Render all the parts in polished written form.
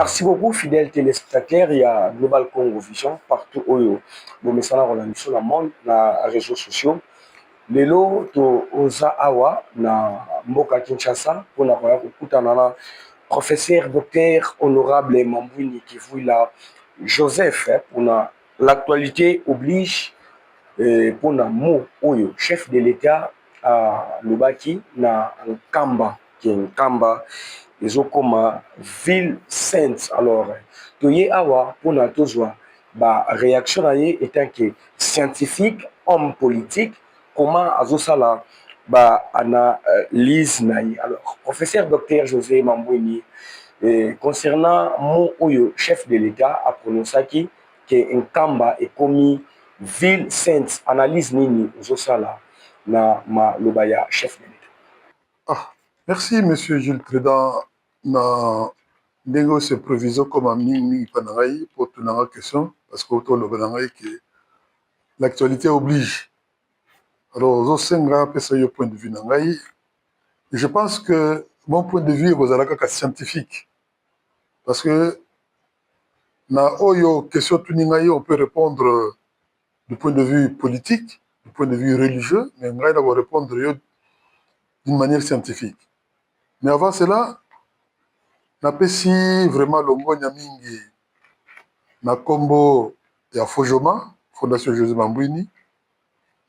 Merci beaucoup, fidèles téléspectateurs. Il y a Global Congo Vision partout où vous me savez, on a sur le monde, dans les réseaux sociaux. Lelo to oza awa na mboka Kinshasa pour na kukutana professeur docteur honorable Mambwini Kivuila Joseph pour l'actualité oblige pour na mo oyo chef de l'État à Lubaki na Nkamba qui est Nkamba ezokoma ville sainte. Alors toye awa pour na tozwa ba réaction na ye étant que scientifique homme politique comment azosala ba analyse na ye. Alors professeur docteur José Mambwini concernant mon oyo chef de l'État a prononcé que Nkamba est commis ville sainte, analyse nini ozosala na maloba ya chef de l'État. Ah, merci monsieur Jules Trédan na ndenge se proviso comme mingi panangai pour tenir question parce que autour le panangai que l'actualité oblige. Alors ozosenga pesa yo point de vue nangai. Je pense que mon point de vue est scientifique parce que na oyo question tuningai on peut répondre du point de vue politique, du point de vue religieux, mais ngai na répondre d'une manière scientifique. Mais avant cela, napesi vraiment longo mingi na kombo ya Fojoma, Fondation José Mambwini,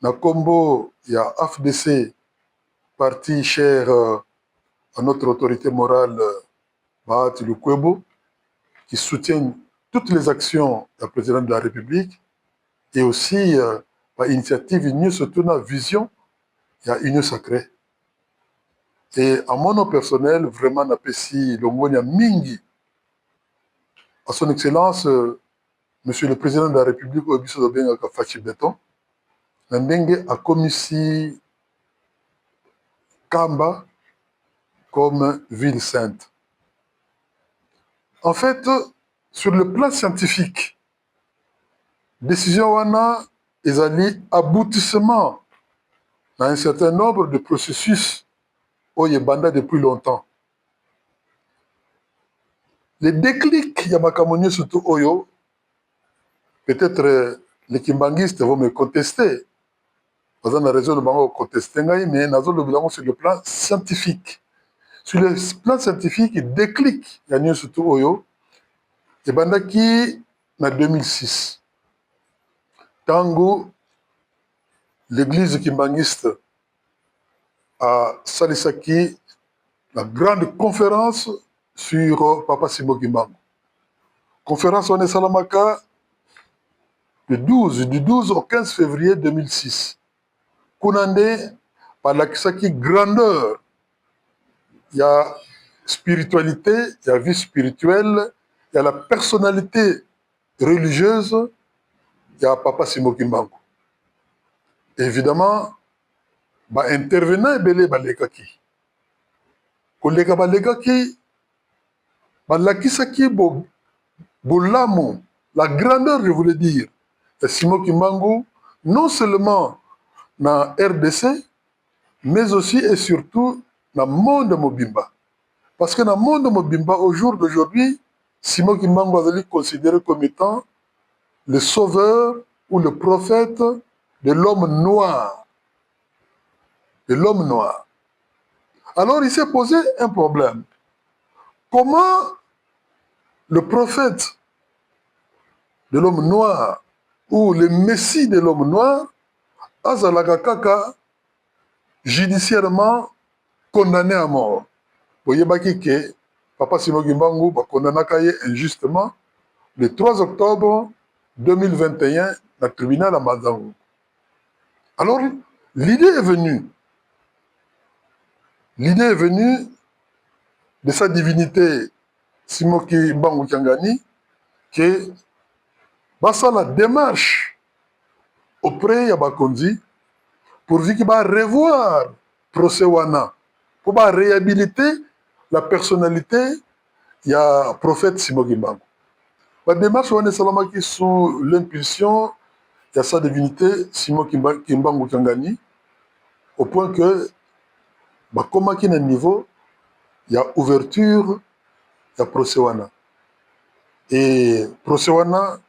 na kombo ya AFDC, parti cher à notre autorité morale, Bahati Lukwebo, qui soutient toutes les actions du président de la République, et aussi par initiative Union surtout la vision, il y a Union sacrée. Et à mon nom personnel, vraiment, napesi longonia mingi à son excellence, Monsieur le Président de la République, Auguste Obenga Fachi Beton, Nandenge a commis Kamba comme ville sainte. En fait, sur le plan scientifique, décision wana ezali aboutissement dans un certain nombre de processus oyebanda depuis longtemps. Les déclics Yamakamoni surtout Oyo, peut-être les kimbangistes vont me contester. Vous avez raison de me contester, mais nous avons sur le plan scientifique. Sur le plan scientifique, il déclic Yanyo surtout Oyo, et bandaki en 2006. Tango, l'église kimbangiste à Salisaki, la grande conférence sur Papa Simo Kimbangu. Conférence en Salamaka du 12 au 15 février 2006. Kunande, par la Kisaki grandeur, il y a spiritualité, il y a vie spirituelle, il y a la personnalité religieuse, il y a Papa Simo Kimbangu. Évidemment, intervenant belé balekaki. Koleka balekaki, balakisaki bolamo, la grandeur, je voulais dire, de Simo Kimbangu, non seulement dans RDC, mais aussi et surtout dans le monde Mobimba. Parce que dans le monde Mobimba, au jour d'aujourd'hui, Simo Kimbangu est considéré comme étant le sauveur ou le prophète de l'homme noir. De l'homme noir. Alors il s'est posé un problème. Comment le prophète de l'homme noir ou le messie de l'homme noir azalaka kaka judiciairement condamné à mort? Boyebaki ke Papa Simo Kimbangu condamnaka ye injustement le 3 octobre 2021 dans le tribunal à Mazangu. Alors l'idée est venue de sa divinité Simo Kimbangu Kiangani que la démarche auprès de Bakonzi pour qu'il va revoir procès wana, pour réhabiliter la personnalité il y a prophète Simo Kimbangu. La démarche wana salamaki sous l'impulsion de sa divinité Simo Kimbangu Kiangani au point que comment qu'il y a un niveau, il y a ouverture, il y a procès wana. Et procès wana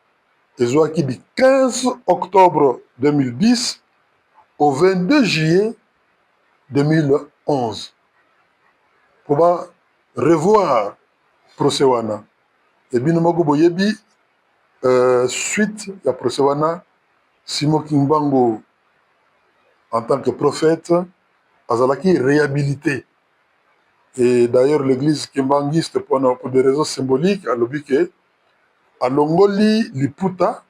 ezwaki du 15 octobre 2010 au 22 juillet 2011 pour revoir procès wana. Et bino moko boyebi suite ya procès wana Simon Kimbangu en tant que prophète azalaki réhabilité. Et d'ailleurs l'église kimbanguiste pour des raisons symboliques alobi ke alongoli liputa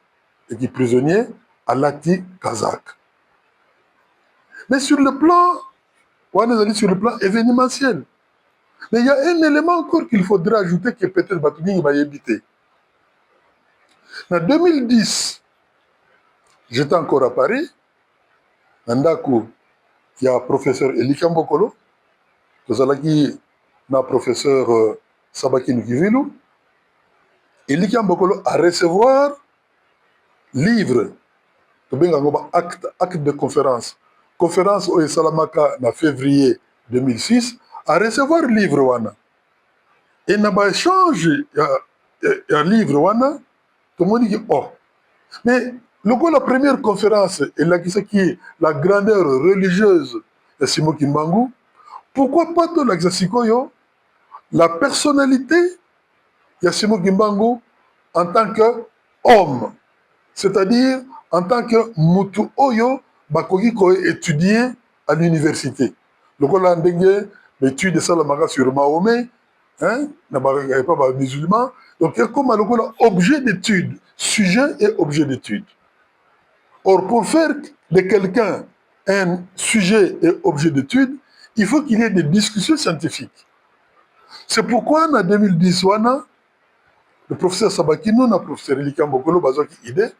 et qui prisonnier alati kazak. Mais sur le plan, on est allé sur le plan événementiel. Mais il y a un élément encore qu'il faudrait ajouter que peut-être Batouning va y éviter. En 2010, j'étais encore à Paris. Nandaku, il y a professeur Elika Mbokolo, qui na professeur Sabaki Nukivilu. Elika Mbokolo a recevoir livre, acte de conférence. Conférence au Salamaka en février 2006, à recevoir livre wana. Et n'a pas échange un livre wana, tout le monde dit oh. Mais la première conférence et là qui est la grandeur religieuse de Simon Kimbangu, pourquoi pas tout l'exercice la personnalité de Simon Kimbangu en tant qu'homme, c'est-à-dire en tant que mutu oyo bakoki ko étudier à l'université. Le a ndenge l'étude de Salamaka sur Mahomet, hein, n'a pas musulman, donc comme un objet d'étude, sujet et objet d'étude. Or, pour faire de quelqu'un un sujet et objet d'étude, il faut qu'il y ait des discussions scientifiques. C'est pourquoi en 2010, le professeur Sabakino, le professeur Elika Mbokolo, il idée,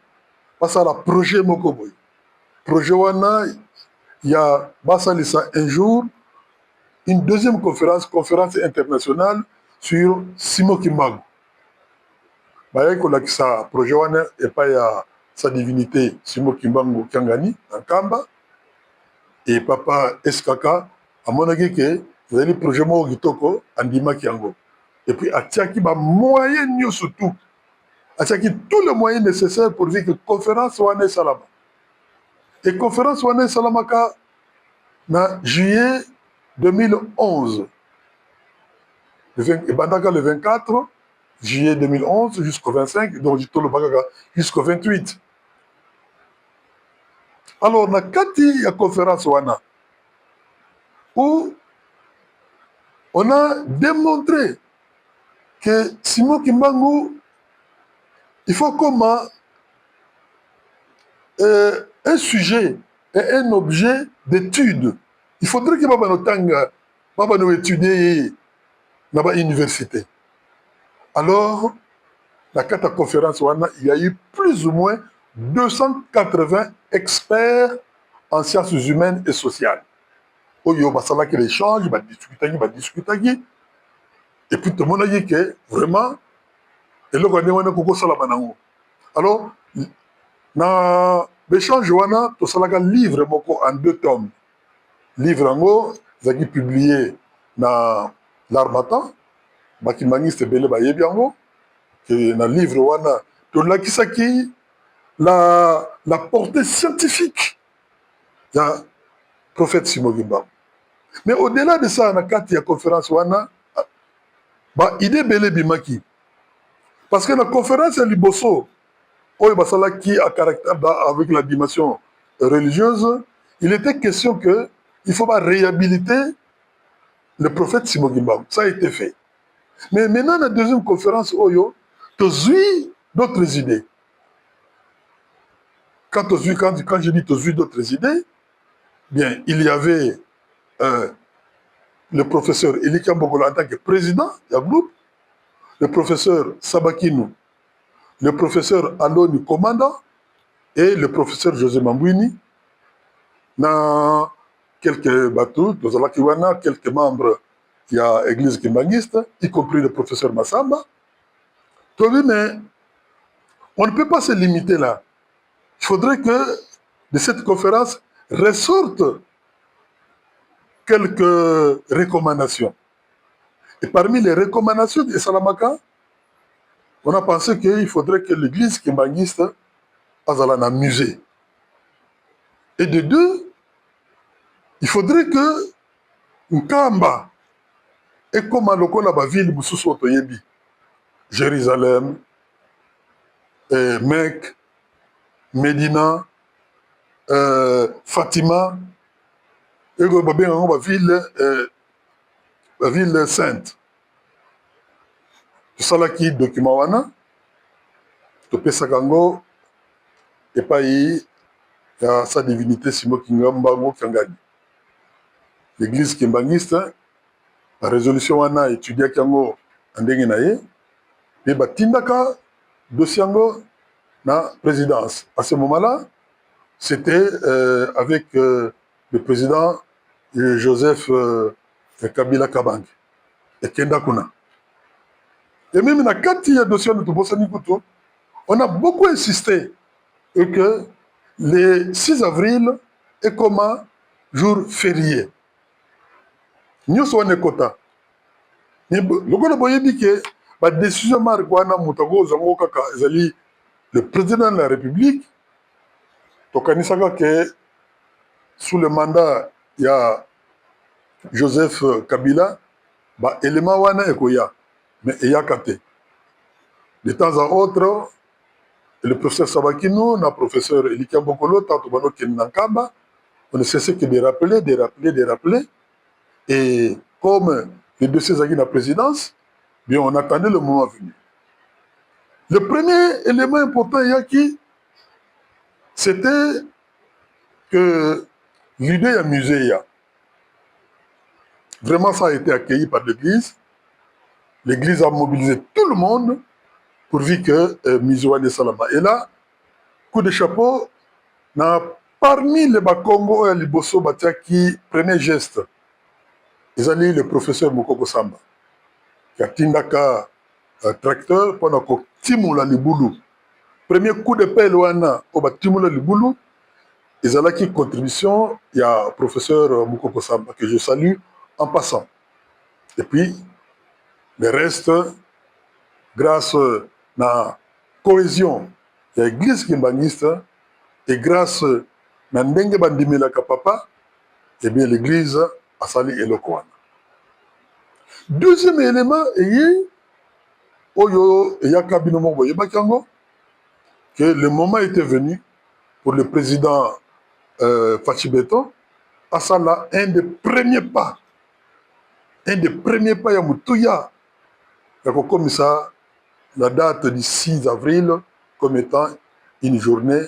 parce à la projet Mokoboy. Projet wana, il y a un jour une deuxième conférence internationale sur Simon Kimbangu. Ça projet wana et pas ya sa divinité Simon Kimbangu Kiangani en Kamba et papa Eskaka à mon avis que vous avez le projet mo Gitoko Andima Kiango et puis à Tiaki ba moyen surtout à Tiaki tous les moyens nécessaires pour dire que conférence wana salama. Et conférence wana salamaka en juillet 2011. Le 24 juillet 2011 jusqu'au 25, donc jusqu'au 28. Alors, on a une conférence où on a démontré que Simon Kimbangu, il faut comment un sujet et un objet d'étude. Il faudrait que nous étudier dans l'université. Alors, la carte conférence, il y a eu plus ou moins 280 experts en sciences humaines et sociales. Il y a qui l'échange, il va discuter. Et puis tout le monde a dit que vraiment, alors, dans l'échange, tout ça un livre en 2 tomes. Livre en qui publié dans l'Armatan, Bakimaniste Bele Bayebi en dans le livre wana to lakisaki la portée scientifique du prophète Simon Kimbangu. Mais au-delà de ça, na kati ya conférence wana ba idée belé bimaki parce que la conférence ya liboso oyo basalaki à caractère avec la dimension religieuse, il était question que il faut pas réhabiliter le prophète Simon Kimbangu. Ça a été fait. Mais maintenant la deuxième conférence oyo Tozui d'autres idées. Quand je dis Tozui d'autres idées, bien, il y avait le professeur Elika Mbokolo en tant que président du groupe, le professeur Sabakinu, le professeur Aloni commandant et le professeur José Mambouini. Dans quelques bateaux, quelques membres, il y a l'église kimbanguiste, y compris le professeur Massamba. Mais on ne peut pas se limiter là. Il faudrait que de cette conférence ressortent quelques recommandations. Et parmi les recommandations de Salamaka, on a pensé qu'il faudrait que l'église kimbangiste azala un musée. Et de deux, il faudrait que Nkamba et comme lokola ba ville mususu otoyebi, Jérusalem, Mecque, Médina, Fatima, et ba ville sainte. Tosalaki document wana, topesaka yango epai ya sa divinité Simo Kingambango Kangani. L'église kimbangiste, la résolution wana étudiaki yango ndenge na ye, et batindaka dossier yango na présidence. À ce moment-là, c'était avec le président Joseph Kabila Kabang et Kenda Kuna. Et même dans kati ya dossier de Tobosani Kutu, on a beaucoup insisté et que le 6 avril est comme un jour férié. Nous sommes en Kota. La décision marquée le président de la République, que sous le mandat, il y a Joseph Kabila, élément wana ekoya, mais il y a kate. De temps à autre, le professeur Sabakino, le professeur Elikia Bokolo, Tatubano Kenankamba, on ne cessait que de rappeler. Et comme les dossiers de la présidence, bien, on attendait le moment venu. Le premier élément important, c'était que l'idée du musée, vraiment ça a été accueilli par l'Église. L'Église a mobilisé tout le monde pour dire que Mizouane Salama. Et là, coup de chapeau, parmi les Bakongo et les Bosso Batia qui prenaient geste, ils allaient le professeur Mokoko Samba, qui a tindaka tracteur pendant que Timoula Liboulou. Premier coup de pelle wana au Timoula Liboulou, ils allaient qui contribution, il y a le professeur Mokoko Samba, que je salue en passant. Et puis, le reste, grâce à la cohésion de l'église kimbangiste et grâce à la ndenge bandimela papa, eh bien l'église a sali eloko. Deuxième élément, que le moment était venu pour le président Fachi Beton à ça un des premiers pas à Moutouya, comme ça, la date du 6 avril comme étant une journée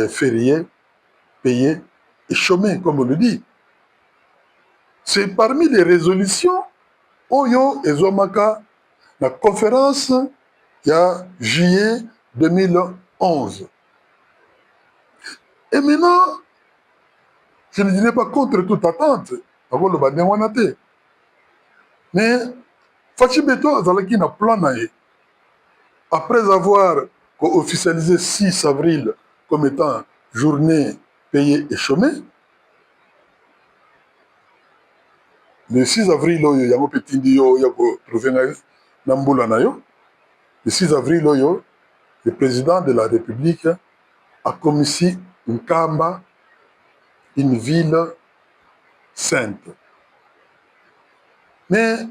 fériée, payée et chômée, comme on le dit. C'est parmi les résolutions Oyo et Zomaka, la conférence, il y a juillet 2011. Et maintenant, je ne dirais pas contre toute attente, mais Fachi Beto Azalaki n'a plan. Après avoir officialisé 6 avril comme étant journée payée et chômée, le 6 avril, il y a un petit dio, il y a le 6 avril, le président de la République a commis Nkamba, une ville sainte. Mais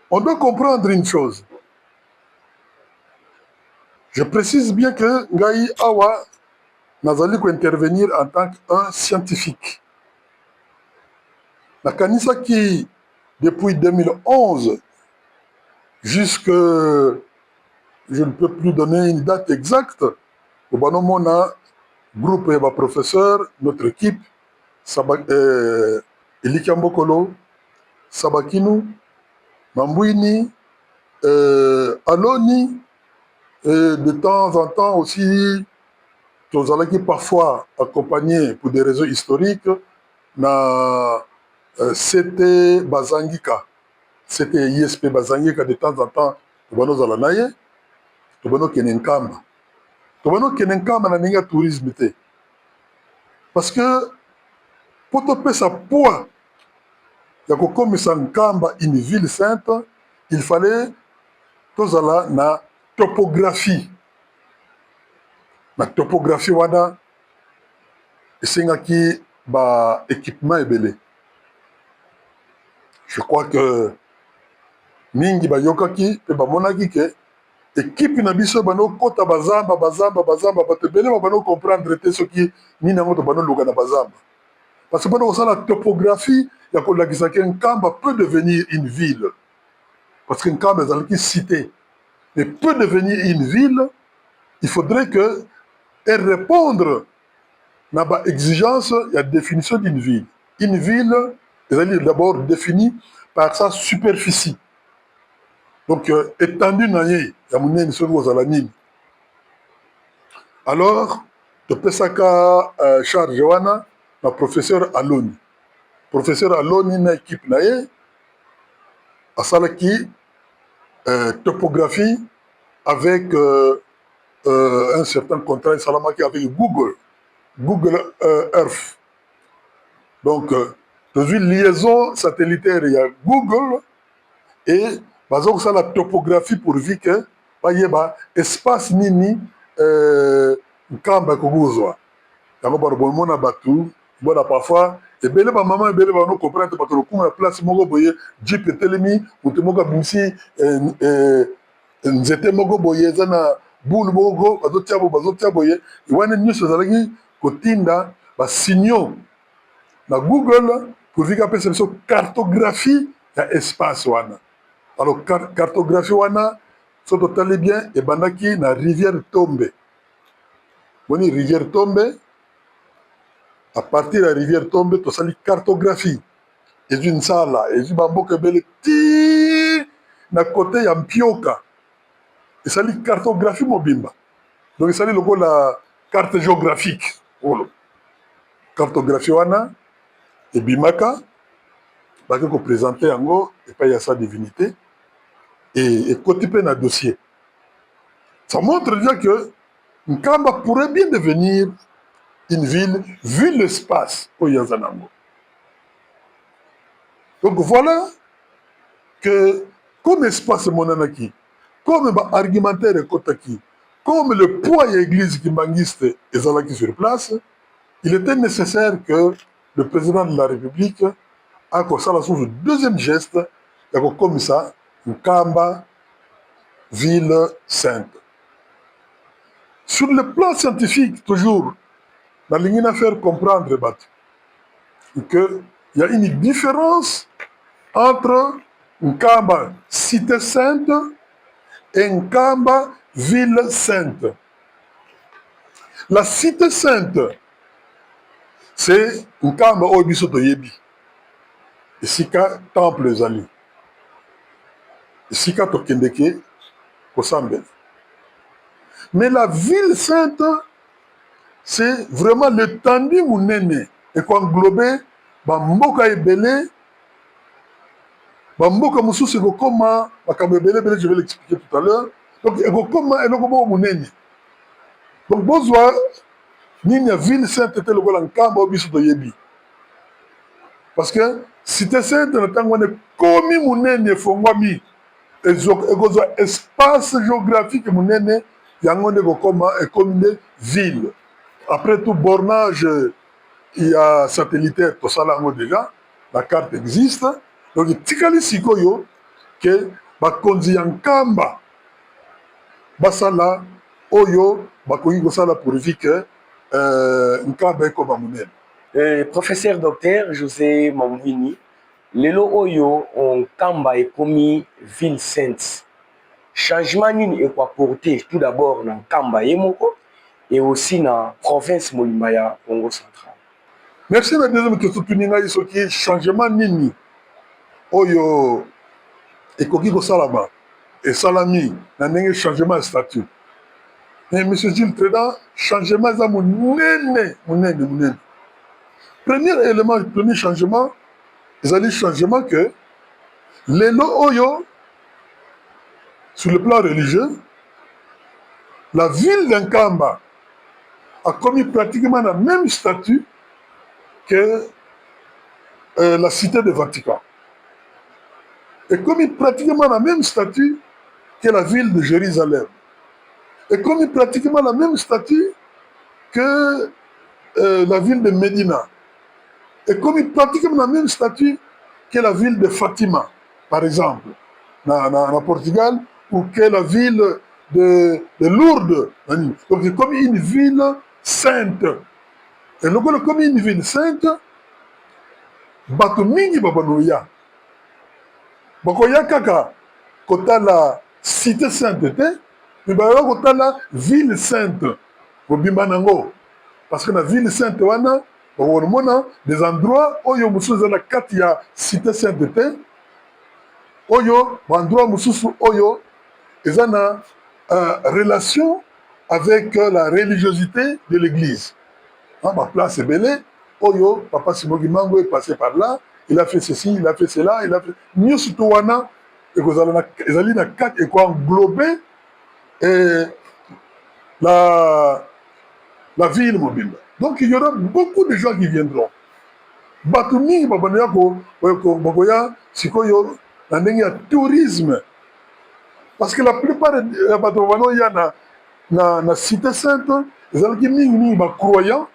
on doit comprendre une chose. Je précise bien que Ngaï Awa n'a pas intervenir en tant qu'un scientifique. La Kanisa qui, depuis 2011, jusque, je ne peux plus donner une date exacte, au Banomona, groupe et professeur, notre équipe, Elikiambokolo, Sabakinu, Mambouini, Aloni, et de temps en temps aussi, qui parfois accompagnés pour des raisons historiques, c'était Bazangika. C'était ISP Bazangika de temps en temps, Tobano Zalanaye, Tobano Kenenkamba. Tobano Kenenkamba n'a pas de tourisme. Parce que pour topper sa poids, comme Nkamba, une ville sainte, il fallait tozala na topographie. Na topographie wana esengaki ba équipement ebele. Je crois que mingi bayokaki pe bamonaki ke équipe na biso bano kota bazamba bato ebele bano comprendre te soki nini yango to bano luka na bazamba. Parce que bano kosala topographie ya kolakisa ke Nkamba peut devenir une ville. Parce que Nkamba ezalaki cité. Mais peut devenir une ville, il faudrait que elle répondre à l'exigence et la définition d'une ville. Une ville est d'abord définie par sa superficie. Donc, étendue naïe, alors, de Pesaka Charles Johanna, le professeur Aloni. Professeur Aloni, une équipe naïe, à Salaki, topographie avec un certain contrat Salamaki avec Google Earth. Donc, dans une liaison satellitaire, il y a Google et ça la topographie pour dire que il y a espace nini Nkamba kobuzwa. Yango par bon mona batu, bona parfois et bele ba maman bele ba no comprendre parce que la place moko boye jeep telemi ou te moko bimsi nzete moko boye zana boule moko bazotia boye wana nyuso zalaki kotinda ba signaux na Google pour dire que c'est une cartographie ya espace wana. Alors cartographie wana so totali bien et bandaki na rivière Tombe. Boni rivière Tombe, à partir de la rivière Tombe to sali cartographie. Et une salle et du bamboka bele ti na côté ya Mpioka. Et sali cartographie mobimba. Donc sali logo la carte géographique. Cartographie wana et bimaka baki ko présenter yango et pas y a sa divinité et côté pe na dossier. Ça montre déjà que Nkamba pourrait bien devenir une ville vu l'espace au Yazanango. Donc voilà que comme espace monanaki, comme argumentaire et kotaki, comme le poids de l'église qui mangiste et zalaki sur place, il était nécessaire que le président de la République a constaté son deuxième geste, comme ça, Nkamba, ville sainte. Sur le plan scientifique, toujours, la ligne à faire comprendre qu'il y a une différence entre Nkamba, cité sainte, et Nkamba, ville sainte. La cité sainte, c'est Nkamba Obisoto Yebi. Et Sika Temple Zali. Et Sika Tokendeke Kosambe. Mais la ville sainte, c'est vraiment l'étendue mounene et qu'on englobait Bamboka Ebele, Bamboka Moussou, c'est comment, je vais l'expliquer tout à l'heure. Donc, comment est le mounene. Donc, bonsoir, Nina ville sainte était le Nkamba Obiso de Yebi. Parce que cité sainte, on est commis mounene, Fongwami, et espace géographique mounene. Yangonde Gokoma est comme une ville. Après tout bornage, il y a satellitaire, tout ça là déjà, la carte existe. Donc, tikali sikoyo que bakonzi Nkamba basala oyo bakongi kosala pour dire que Nkamba est comme Amunel. Professeur docteur José Mambwini, lelo oyo Nkamba est comme ville sainte. Changement nini est quoi porter tout d'abord dans Nkamba Yemoko et aussi dans la province Molimbaya Congo central. Merci la deuxième question tuninga isoki changement nini oyo ekoki ko salama et salami na ndenge changement de statut. Mais monsieur Gilles Trédan changement za munene. Premier élément, premier changement, c'est changement que lelo oyo sur le plan religieux, la ville d'Nkamba a commis pratiquement le même statut que la cité de Vatican. Et commis pratiquement le même statut que la ville de Jérusalem. Et comme pratiquement la même statut que la ville de Médina. Et comme pratiquement la même statut que la ville de Fatima, par exemple, dans Portugal, ou que la ville de Lourdes. Donc c'est comme une ville sainte. Et donc comme une ville sainte, bato mingi babanoya. Bakoya kaka, kota la cité sainte, mais bakoya kota la ville sainte. Bobimbanango. Parce que la ville sainte, wana, on des endroits où il y a la carte cité sainte, oyo endroit mususu oyo eza na relation avec la religiosité de l'église. Ma place est belle, oyo papa Simogi Mango est passé par là, il a fait ceci, il a fait cela, il a fait mieux surtout wana et que ezali na carte et quoi englober la ville mobile. Donc il y aura beaucoup de gens qui viendront. Batumi babanoya ko bakoya sikoyo na ndenge ya tourisme. Parce que la plupart des bateaux il y a na cité sainte, ils ont qui mingi croyants,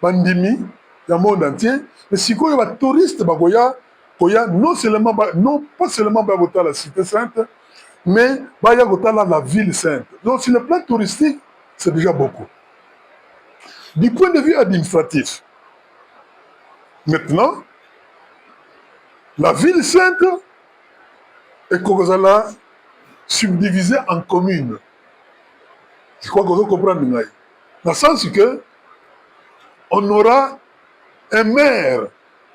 bandimi, dans le monde entier. Mais si il y a des touristes, non seulement non pas seulement à la cité sainte, mais à la ville sainte. Donc sur le plan touristique, c'est déjà beaucoup. Du point de vue administratif, maintenant, la ville sainte est Kozala subdivisée en communes. Je crois que vous comprenez. Dans le sens que on aura un maire,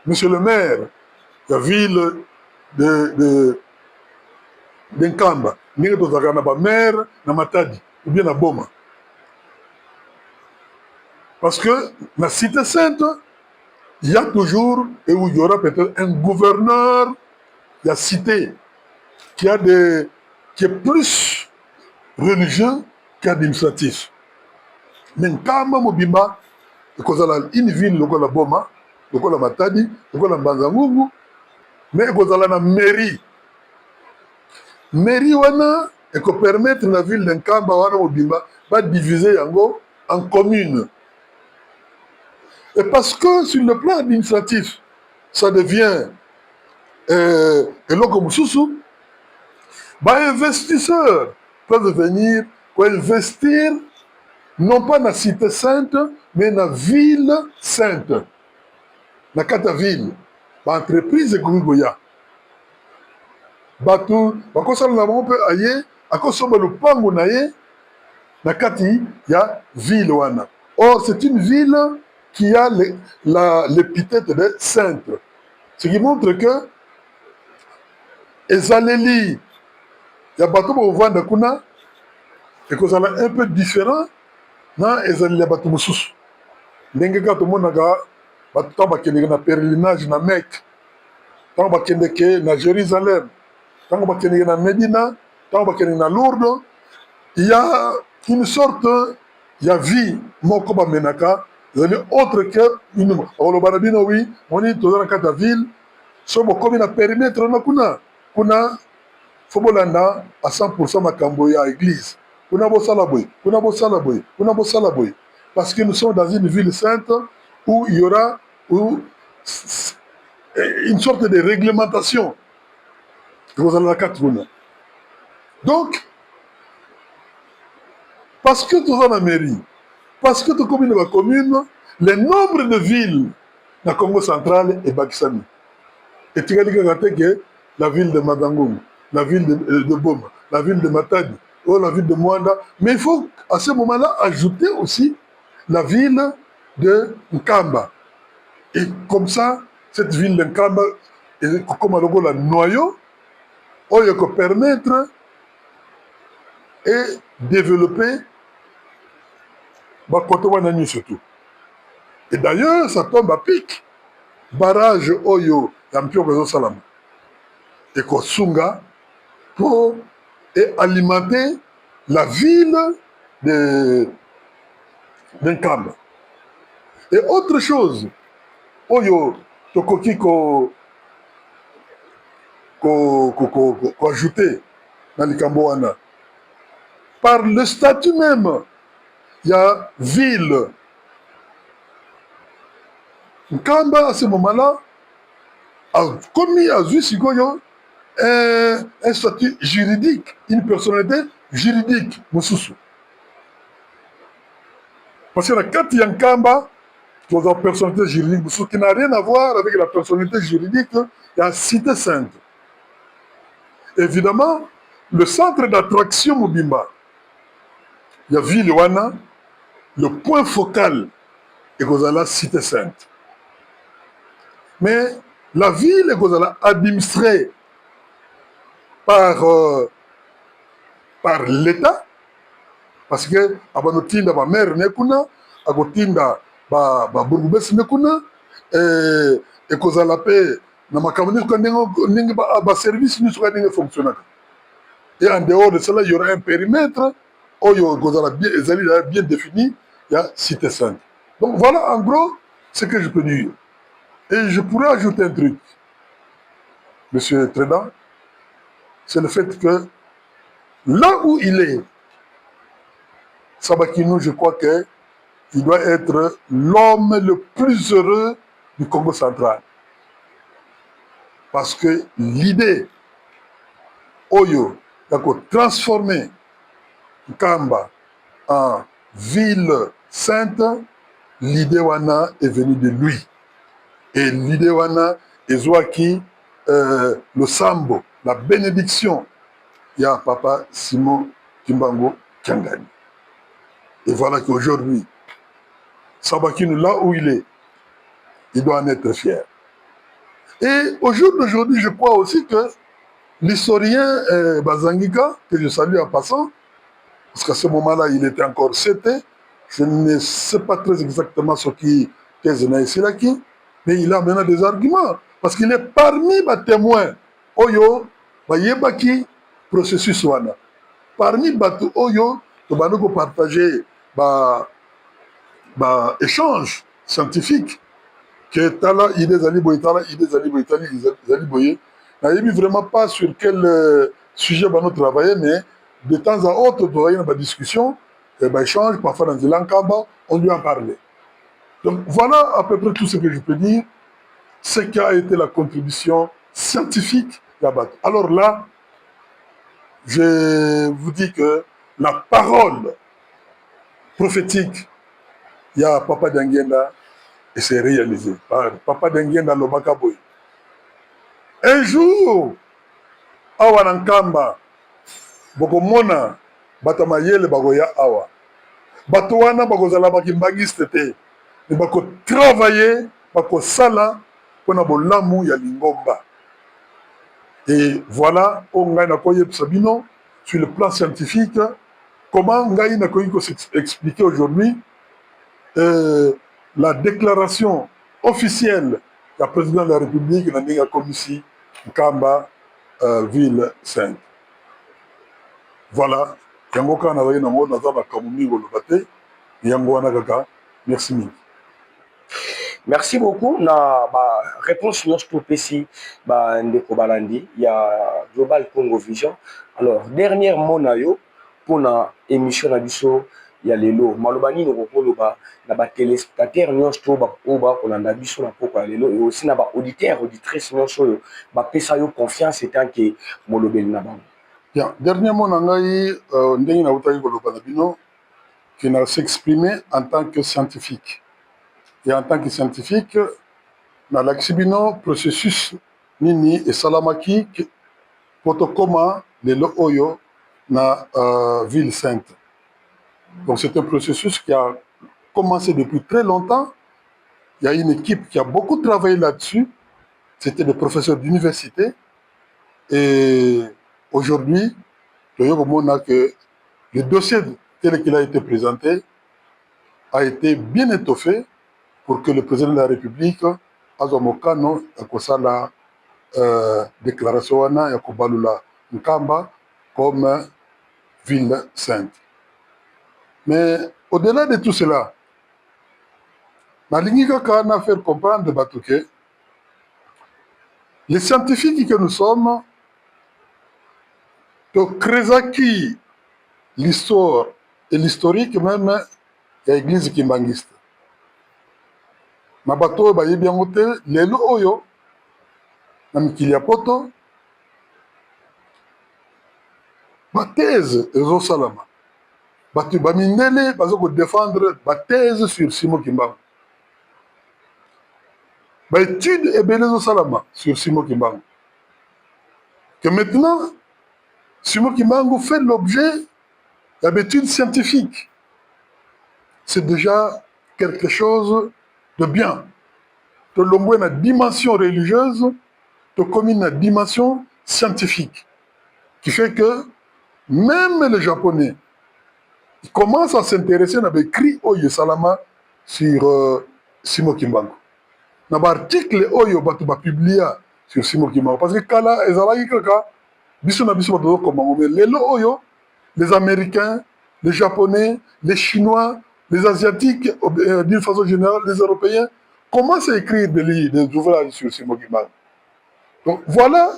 monsieur le maire, de la ville de Nkamba, maire na Matadi, ou bien na Boma. Parce que dans la cité sainte, il y a toujours, et où il y aura peut-être un gouverneur de la cité qui est plus religieux qu'administratif. Mais Nkamba Mobimba, une ville, la Boma, la Matadi, la Banzangungu, mais la mairie. Mairie wana, et que permettre la ville d'Nkamba wana Mobimba, va diviser yango en communes. Et parce que sur le plan administratif, ça devient et là comme sous investisseurs peuvent venir pour investir non pas dans la cité sainte, mais dans la ville sainte. Dans la carte ville, l'entreprise de Gougoya. Batou, parce que nous peut aller, à cause de le pango naye, la carte il y a ville wana. Or c'est une ville qui a l'épithète de sainte. Ce qui montre que Ezaleli, il y a bateau pour vendre kuna, et que ça est un peu différent, non, Ezaleli a bateau moussous. N'engue ka tout le monde a bateau bakende na pèlerinage na Mecque, tant bakende ke na Jérusalem, tant bakende na Médina, tant bakende na Lourdes, il y a une sorte, il y a vie, moko ba menaka, autre que une. Alors le barabino oui, on est dans la ville, somo comme na périmètre na kuna. Kuna Fobolanda à 100% makambo ya église. Kuna bo salaboy, kuna bo salaboy, kuna bo salaboy. Parce que nous sommes dans une ville sainte où il y aura une sorte de réglementation. Donc, parce que tu es dans la mairie, parce que tu es dans la commune, le nombre de villes dans le Congo central est Bakisami. Et tu as dit que la ville de Madangoum, la ville de Boma, la ville de Matadi, ou la ville de Mwanda. Mais il faut à ce moment-là ajouter aussi la ville de Nkamba. Et comme ça, cette ville de Nkamba, comme un noyau, on peut permettre et développer Bakotowanani surtout. Et d'ailleurs, ça tombe à pic. Barrage Oyo, Yampio Bezo Salam. Et Kosunga pour alimenter la ville de Nkamba. Et autre chose, Oyo, Tokoki ko ajouter, na likambo wana. Par le statut même, il y a ville. Nkamba, à ce moment-là, a commis à Zusigoyo un statut juridique, une personnalité juridique, Moussousou. Parce que la carte Yankamba, dans la personnalité juridique, Moussousou, qui n'a rien à voir avec la personnalité juridique, il y a Cité Sainte. Évidemment, le centre d'attraction Mobimba, il y a Ville Wana, le point focal est la Cité Sainte. Mais la ville est administrée par l'État, parce que abanotinda ba maire nekuna, agotinda ba burgumestre nekuna, et kozala pe na makamoni ko ndenge ba service ni soka ndenge fonctionnaka. Et en dehors de cela, il y aura un périmètre oyo kozala bien défini, il y a Cité Sainte. Donc voilà en gros ce que je peux dire. Et je pourrais ajouter un truc, Monsieur Trédan, c'est le fait que là où il est, Sabakinu, je crois qu'il doit être l'homme le plus heureux du Congo central. Parce que l'idée, Oyo, d'accord, transformer Kamba en ville sainte, l'idée wana est venue de lui. Et l'idée wana est Zouaki, le sambo, la bénédiction, il y a Papa Simon Kimbango Kiangani. Et voilà qu'aujourd'hui, Sabakinu, là où il est, il doit en être fier. Et au jour d'aujourd'hui, je crois aussi que l'historien Bazangika, que je salue en passant, parce qu'à ce moment-là, il était encore CT, je ne sais pas très exactement ce qui est ici, mais il a maintenant des arguments, parce qu'il est parmi les témoins, Oyo, Bayebaki, processus Wana. Parmi les Oyo, nous allons partager échange scientifique, que Tala, idée Zali Boytala, idée Zali Boytali, Zali Boye. N'a vraiment pas sur quel sujet nous travailler, mais de temps à autre, nous avons une discussion, échange, parfois dans le Lankaba, on lui en parlait. Donc voilà à peu près tout ce que je peux dire, ce qui a été la contribution scientifique d'Abat. Alors là, je vous dis que la parole prophétique, il y a Papa Dangenda, et c'est réalisé par Papa Dangenda Lobakaboy. Un jour, awa Nankamba, Bokomona, Batamayele Bagoya Awa. Batowana Bagozala Bakimbagiste te. Mais Bako travailler, Bako Sala, Pona Bolamu ya Lingomba. Et voilà, on a Sabino, sur le plan scientifique, comment Ngaï n'a expliquer aujourd'hui la déclaration officielle du président de la République, la commission Kamba, ville sainte. Voilà. Yangoka na vaye nango na zaba kamumi golobate. Yango wana kaka. Merci mille. Merci beaucoup. Na réponse sur notre PC, Ndeko Balandi, il y a Global Congo Vision. Alors, dernier mot na yo pour la émission na biso. Il y a les lots. Malobani nous repoloba na ba téléspectateurs nyonso ba oba on a biso na poko les lots et aussi na ba auditeurs auditrices nyonso ba pesa yo confiance étant que molobeli na ba. Bien, dernier mot na ngai ndenge na utaki koloba na bino qui n'a s'exprimer en tant que scientifique. Et en tant que scientifique, na l'axibino processus nini et salamaki protokoma les lots oyo na ville sainte. Donc c'est un processus qui a commencé depuis très longtemps. Il y a une équipe qui a beaucoup travaillé là-dessus. C'était des professeurs d'université. Et aujourd'hui, que le dossier tel qu'il a été présenté a été bien étoffé pour que le président de la République, Azomokano, a la déclaration de Yakubalula Nkamba comme ville sainte. Mais au-delà de tout cela, Nalingika a fait comprendre que les scientifiques que nous sommes, Donc, Krezaki, l'histoire et l'historique même, il y a l'église kimbangiste. Ma bateau, bah, il bien goûté, lelo oyo, na mikili ya poto, ma thèse, ezo salama. Batu bamindele, bazo ko défendre ma thèse sur Simon Kimbangu. Ba étude ebele ezo salama sur Simon Kimbangu. Que maintenant, Simon Kimbangu fait l'objet d'une étude scientifique. C'est déjà quelque chose de bien. De l'ombre une dimension religieuse, de comme une dimension scientifique. Qui fait que même les Japonais, ils commencent à s'intéresser à l'écrit Oyo Salama sur Simon Kimbangu. Dans l'article Oyo Batuba publié sur Simon Kimbangu. Parce que Kala, Ezalaki Kaka, les Américains, les Japonais, les Chinois, les Asiatiques, d'une façon générale, les Européens, commencent à écrire des ouvrages sur Simon Kimbangu. Donc voilà,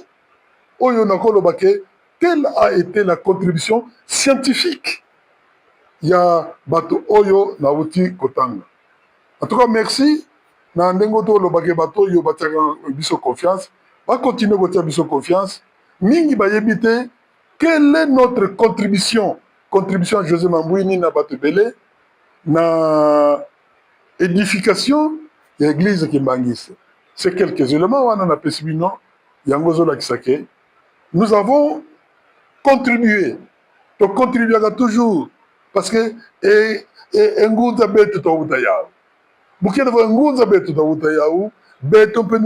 Oyo Nakolo Bake, quelle a été la contribution scientifique. Il y a Bato Oyo Nauti Kotanga. En tout cas, merci. Na ndengo to lo bake bato yo bataka biso confiance. Va continuer à battre biso confiance. Mingi ba yebite, quelle est notre contribution? Contribution à José Mambouini na bato belé na édification de l'église Kimbangis. C'est quelques éléments on a pesibino yangozo la kisake. Nous avons contribué. Donc contribuer toujours parce que nguza betu to utayao. Nous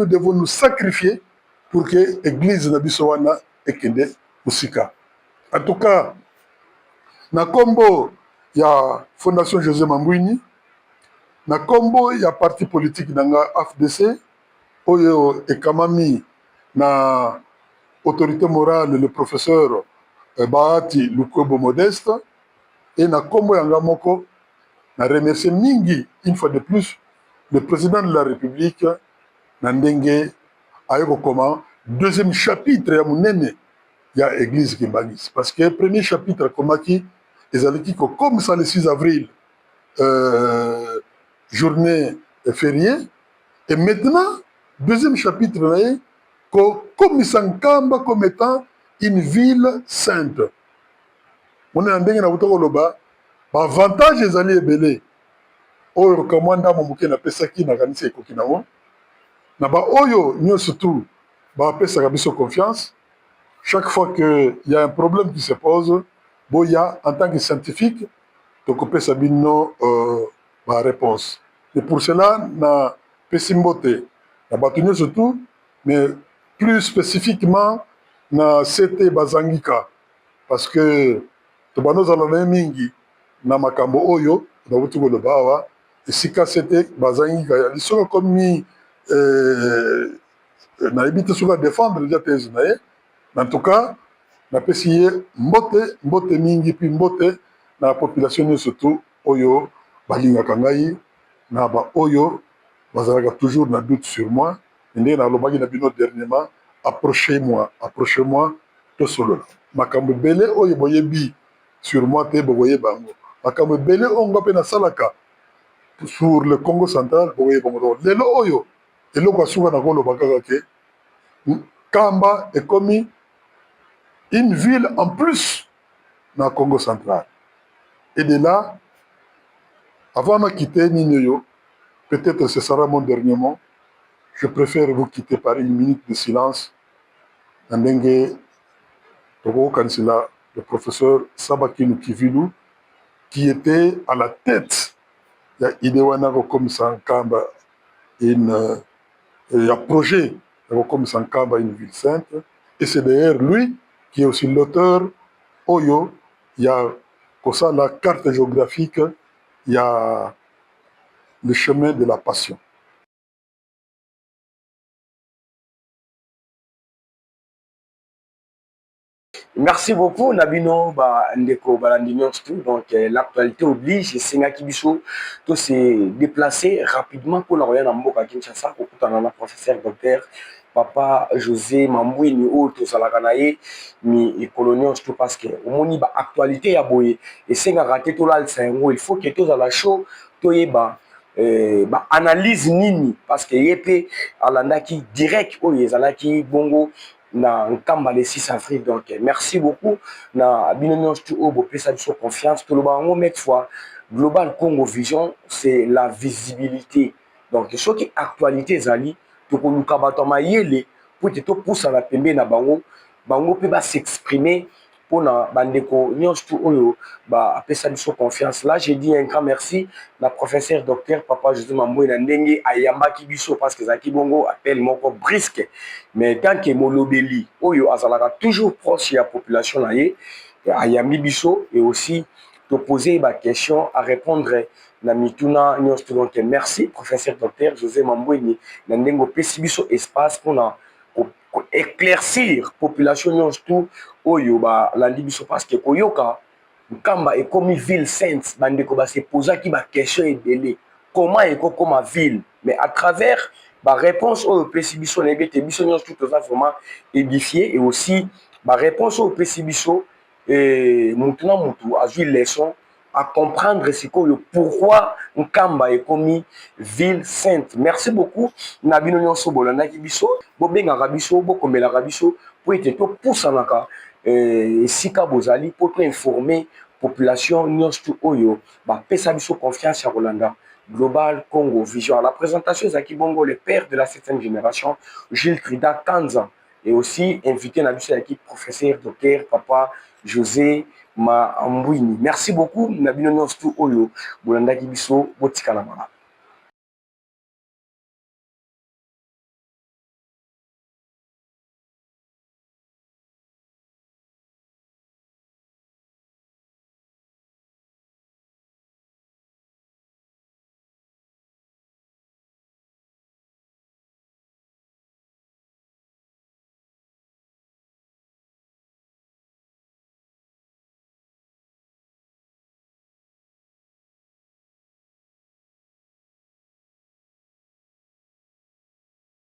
devons nous sacrifier pour que l'église Nabisowana ekende musika. En tout cas, na kombo ya Fondation José Mambouini, na kombo ya parti politique nanga AFDC, oyo ekamami na autorité morale le professeur Bahati Lukwebo Modeste, et na kombo yanga moko na remercier mingi une fois de plus le président de la République, Nandenge, Ayoko Koma, deuxième chapitre, il y a l'église Kimbangis. Parce que le premier chapitre, Komaki, comme ça le 6 avril, journée fériée, et maintenant, deuxième chapitre, comme Sankamba comme étant une ville sainte. On est en dingue, avantage des alliés belés. Oyo kamwanda momuke na pesaki na kanisa ekoki nango na ba oyo nyonso tout ba pesaka biso confiance chaque fois que il y a un problème qui se pose boya en tant que scientifique donc pesa bino ba réponse et pour cela na pesimbote na batu nyonso tout mais plus spécifiquement na CT Bazangika parce que to banozala na mingi na makambo oyo na wutu koloba awa esika c'était Bazangika ya lisoko komi na ebite soka défendre déjà thèse na ye en tout cas na pesi ye mbote mingi puis mbote na population nyonso surtout oyo balingaka ngai na ba oyo bazalaka toujours na doute sur moi ndenge nalobaki na bino dernièrement approchez-moi tosolola makambo ebele oyo boyebi sur moi te bokoyeba yango makambo ebele oyo nga mpe nasalaka sur le Congo central bokoyeba yango lelo oyo eloko asuka na koloba kaka ke Kamba est comme une ville en plus dans le Congo central. Et de là, avant de quitter Ninyoyo, peut-être ce sera mon dernier mot, je préfère vous quitter par une minute de silence. Ndenge Togo Kansila, le professeur Sabakinu Kivilu, qui était à la tête de Idewanako comme Sankamba, il y a projet comme Sankamba, une ville sainte, et c'est d'ailleurs lui qui est aussi l'auteur Oyo, il y a comme ça la carte géographique, il y a le chemin de la passion. Merci beaucoup, Nabino, Ndeko, donc l'actualité oblige, Senga Kibiso, tout s'est déplacé rapidement pour l'envoyer dans Mboka Kinshasa, pour tout un professeur docteur papa José Mambouini oyo tozalaka na ye mi ekolo nyonso to parce que omoni baactualité ya boye esengaka te tolalisa yango il faut ke tozala chaud toyeba baanalyse nini parce que ye mpe alandaki direct oyo ezalaki bongo na nkamba le 6 avril. Donc merci beaucoup na bino nyonso tu oyo bopesa biso confiance toloba yango meke fois Global Congo Vision c'est la visibilité. Donc soki actualité ezali tokoluka bato ya mayele po ete topusana pembeni na bango bango mpe basexprimer mpona bandeko nyonso tu oyo bapesa biso confiance. Là j'ai dit un grand merci na professeur docteur papa José Mamboué na ndenge ayambaki biso parce que ezalaki bongo appel moko brisque mais tant que molobeli oyo azalaka toujours proche ya population na ye ayambi biso et aussi te poser ma question à répondre na mituna nyonso tu. Donc merci professeur docteur José Mamboué na ndenge opesi biso espace mpona éclaircir population nyonso tu oyo balandi biso parce que koyoka nkamba ekomi ville sainte bandeko basepozaki baquestion ebele comment ekokoma ville mais à travers baréponse oyo opesi biso nayebi ete biso nyonso tu toza vraiment édifié et aussi baréponse oyo opesi biso mutu na mutu azwi leçon à comprendre sikoyo pourquoi nkamba ekomi ville sainte. Merci beaucoup na bino nyonso bolandaki biso bobengaka biso bokomelaka biso po ete topusanaka esika bozali po toinforme population nyonso tu oyo bapesa biso confiance ya kolanda Global Congo Vision. À la présentation ezalaki bongo le père de la 7e génération Jules Trida Kanza et aussi invité na biso ezalaki professeur docteur papa José Mambouini. Merci beaucoup na bino nyonso tu oyo bolandaki biso botikala mala.